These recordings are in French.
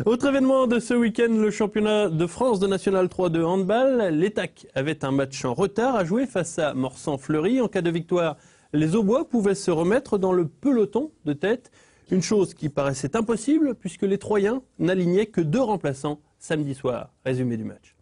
Autre événement de ce week-end, le championnat de France de National 3 de handball. L'Étac avait un match en retard à jouer face à Morsan-Fleury. En cas de victoire, les Aubois pouvaient se remettre dans le peloton de tête. Une chose qui paraissait impossible puisque les Troyens n'alignaient que 2 remplaçants samedi soir. Résumé du match.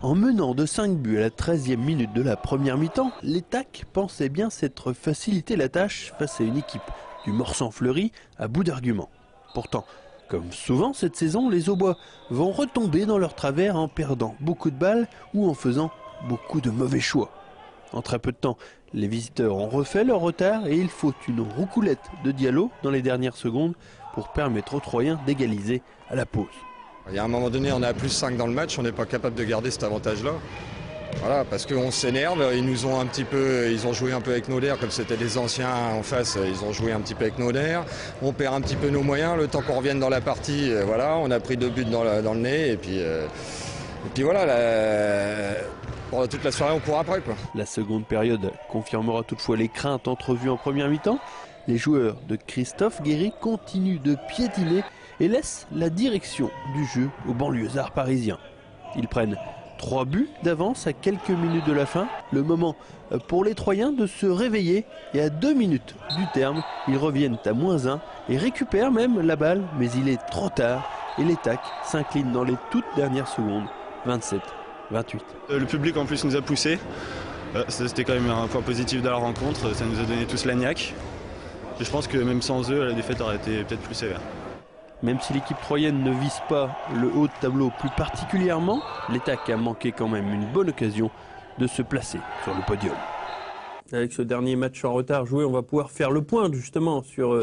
En menant de 5 buts à la 13e minute de la première mi-temps, l'Étac pensait bien s'être facilité la tâche face à une équipe du Morsan-Fleury à bout d'arguments. Pourtant, comme souvent cette saison, les Aubois vont retomber dans leur travers en perdant beaucoup de balles ou en faisant beaucoup de mauvais choix. En très peu de temps, les visiteurs ont refait leur retard et il faut une roucoulette de Diallo dans les dernières secondes pour permettre aux Troyens d'égaliser à la pause. Il y a un moment donné, on est à plus 5 dans le match, on n'est pas capable de garder cet avantage-là. Voilà, parce qu'on s'énerve, ils ont joué un peu avec nos nerfs, comme c'était des anciens en face, ils ont joué un petit peu avec nos nerfs. On perd un petit peu nos moyens, le temps qu'on revienne dans la partie, voilà, on a pris 2 buts dans le nez, et puis voilà, pour toute la soirée on court après, quoi. La seconde période confirmera toutefois les craintes entrevues en première mi-temps. Les joueurs de Christophe Guéry continuent de piétiner et laissent la direction du jeu aux banlieusards parisiens. Ils prennent 3 buts d'avance à quelques minutes de la fin. Le moment pour les Troyens de se réveiller et à 2 minutes du terme, ils reviennent à -1 et récupèrent même la balle. Mais il est trop tard et l'Étac s'incline dans les toutes dernières secondes, 27-28. Le public en plus nous a poussés. C'était quand même un point positif de la rencontre. Ça nous a donné tous la niaque. Et je pense que même sans eux, la défaite aurait été peut-être plus sévère. Même si l'équipe troyenne ne vise pas le haut de tableau plus particulièrement, l'Étac a manqué quand même une bonne occasion de se placer sur le podium. Avec ce dernier match en retard joué, on va pouvoir faire le point justement sur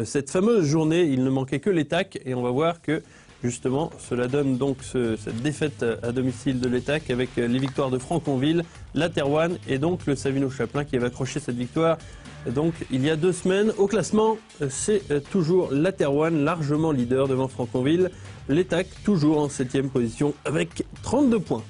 cette fameuse journée. Il ne manquait que l'Étac et on va voir que justement cela donne donc cette défaite à domicile de l'Étac avec les victoires de Franconville, la Terroine et donc le Savino-Chaplin qui avait accroché cette victoire. Donc il y a 2 semaines, au classement, c'est toujours la Terroine, largement leader devant Franconville. L'Étac toujours en 7e position avec 32 points.